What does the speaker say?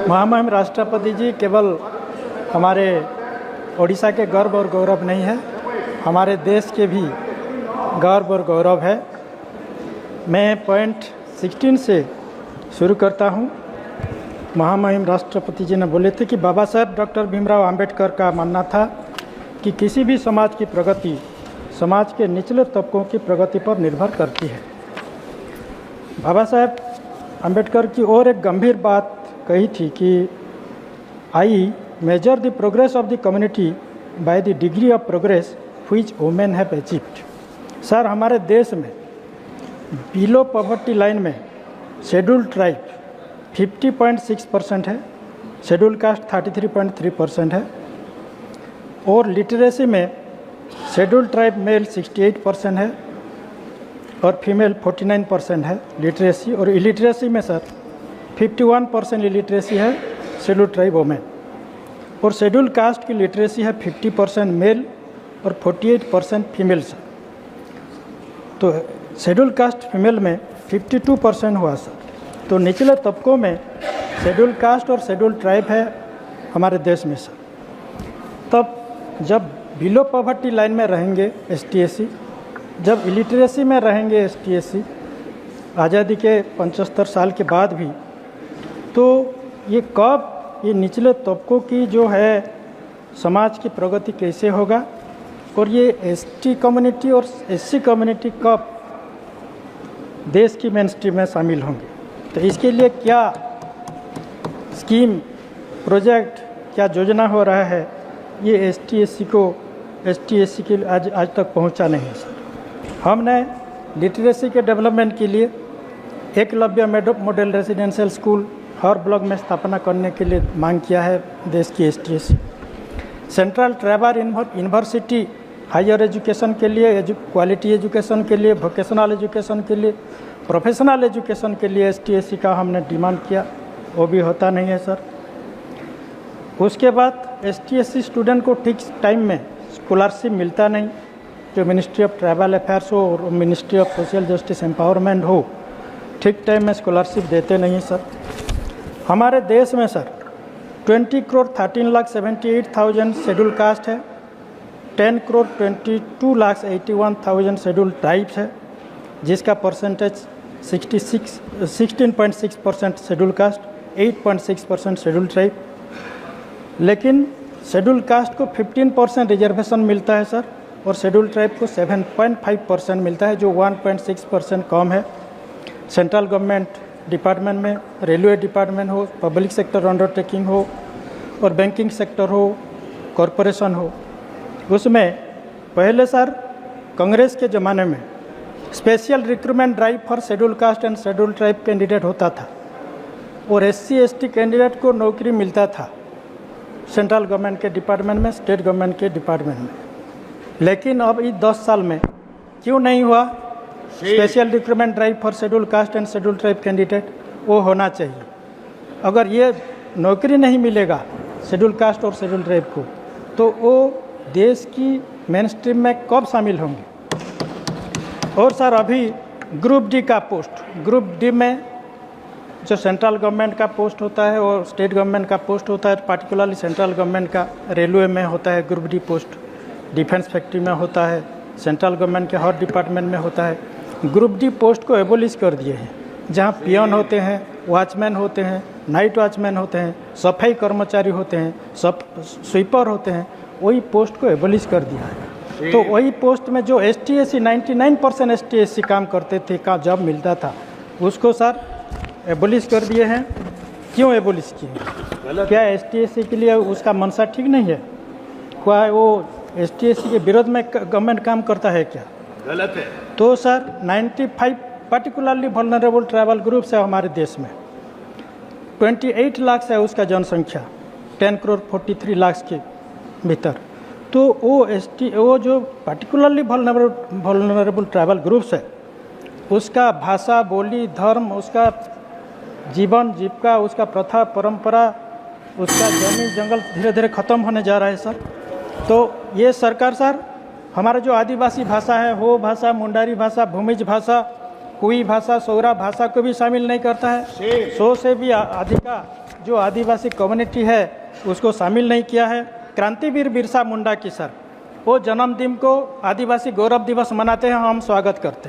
महामहिम राष्ट्रपति जी केवल हमारे ओडिशा के गर्व और गौरव नहीं है, हमारे देश के भी गर्व और गौरव है। मैं पॉइंट 16 से शुरू करता हूँ। महामहिम राष्ट्रपति जी ने बोले थे कि बाबा साहब डॉक्टर भीमराव अंबेडकर का मानना था कि किसी भी समाज की प्रगति समाज के निचले तबकों की प्रगति पर निर्भर करती है। बाबा साहब अंबेडकर की और एक गंभीर बात कही थी कि I measure the progress of the community by the degree of progress which women have achieved. Sir, हमारे देश में बिलो पॉवर्टी लाइन में शेड्यूल ट्राइब 50.6% है, शेड्यूल कास्ट 33.3% है और लिटरेसी में शेड्यूल ट्राइब मेल 68% है और फीमेल 49% है लिटरेसी। और इलिटरेसी में सर 51% इलिटरेसी है शेड्यूल ट्राइब वोमेन और शेड्यूल कास्ट की लिटरेसी है 50% मेल और 48% फीमेल सर। तो शेड्यूल कास्ट फीमेल में 52% हुआ सर। तो निचले तबकों में शेड्यूल कास्ट और शेड्यूल ट्राइब है हमारे देश में सर। तब जब बिलो पॉवर्टी लाइन में रहेंगे ST/SC, जब इलिटरेसी में रहेंगे ST/SC आज़ादी के 75 साल के बाद भी, तो ये कब ये निचले तबकों की जो है समाज की प्रगति कैसे होगा और ये ST कम्युनिटी और SC कम्युनिटी कब देश की मेन स्ट्रीम में शामिल होंगे। तो इसके लिए क्या स्कीम, प्रोजेक्ट, क्या योजना हो रहा है, ये ST/SC के आज तक पहुंचा नहीं है सर। हमने लिटरेसी के डेवलपमेंट के लिए एकलव्य मॉडल रेजिडेंशियल स्कूल हर ब्लॉक में स्थापना करने के लिए मांग किया है देश की ST/SC। Central tribal university higher education के लिए, क्वालिटी एजुकेशन के लिए, वोकेशनल एजुकेशन के लिए, प्रोफेशनल एजुकेशन के लिए ST/SC का हमने डिमांड किया, वो भी होता नहीं है सर। उसके बाद ST/SC स्टूडेंट को ठीक टाइम में स्कॉलरशिप मिलता नहीं, जो मिनिस्ट्री ऑफ ट्राइबल अफेयर्स हो और ministry of social justice empowerment हो, ठीक टाइम में स्कॉलरशिप देते नहीं सर। हमारे देश में सर 20,13,78,000 शेड्यूल कास्ट है, 10,22,81,000 शेड्यूल ट्राइब्स है, जिसका percentage 16.6% schedule caste, 8.6% schedule tribe. लेकिन शेड्यूल कास्ट को 15% रिजर्वेशन मिलता है सर और शेड्यूल ट्राइब को 7.5% मिलता है, जो 1.6% कम है। सेंट्रल गवर्नमेंट डिपार्टमेंट में, रेलवे डिपार्टमेंट हो, पब्लिक सेक्टर अंडरटेकिंग हो और बैंकिंग सेक्टर हो, कॉरपोरेशन हो, उसमें पहले सर कांग्रेस के ज़माने में special recruitment drive for schedule caste and schedule tribe candidate होता था और SC/ST कैंडिडेट को नौकरी मिलता था सेंट्रल गवर्नमेंट के डिपार्टमेंट में, स्टेट गवर्नमेंट के डिपार्टमेंट में। लेकिन अब इस 10 साल में क्यों नहीं हुआ special recruitment drive for schedule caste and schedule tribe candidate? वो होना चाहिए। अगर ये नौकरी नहीं मिलेगा शेड्यूल कास्ट और शेड्यूल ट्राइब को, तो वो देश की मेन स्ट्रीम में कब शामिल होंगे? और सर अभी ग्रुप डी का पोस्ट, ग्रुप डी में जो सेंट्रल गवर्नमेंट का पोस्ट होता है और स्टेट गवर्नमेंट का पोस्ट होता है, पार्टिकुलरली सेंट्रल गवर्नमेंट का रेलवे में होता है group D post, defence factory में होता है, सेंट्रल गवर्नमेंट के हर डिपार्टमेंट में होता है। ग्रुप डी पोस्ट को एबोलिश कर दिए हैं, जहाँ पियन होते हैं, वॉचमैन होते हैं, नाइट वॉचमैन होते हैं, सफाई कर्मचारी होते हैं, सब स्वीपर होते हैं, वही पोस्ट को एबोलिश कर दिया है। तो वही पोस्ट में जो ST/SC 99% ST/SC काम करते थे, का जॉब मिलता था, उसको सर एबोलिश कर दिए हैं। क्यों एबोलिश किए? क्या ST/SC के लिए उसका मनसा ठीक नहीं है? क्या वो ST/SC के विरोध में गवर्नमेंट काम करता है क्या? गलत है। तो sir 95 particularly vulnerable tribal groups है हमारे देश में, 28 लाख है उसका जनसंख्या 10,43,00,000 के भीतर। तो वो जो पर्टिकुलरली वल्नरेबल ट्राइबल ग्रुप्स है, उसका भाषा, बोली, धर्म, उसका जीवन जीविका, उसका प्रथा परंपरा, उसका जमीन जंगल धीरे धीरे ख़त्म होने जा रहा है सर। तो ये सरकार सर हमारा जो आदिवासी भाषा है, हो भाषा, मुंडारी भाषा, भूमिज भाषा, कुई भाषा, सौरा भाषा को भी शामिल नहीं करता है। 100 से भी अधिक जो आदिवासी कम्युनिटी है उसको शामिल नहीं किया है। क्रांतिवीर बिरसा मुंडा की सर वो जन्मदिन को आदिवासी गौरव दिवस मनाते हैं, हम स्वागत करते हैं।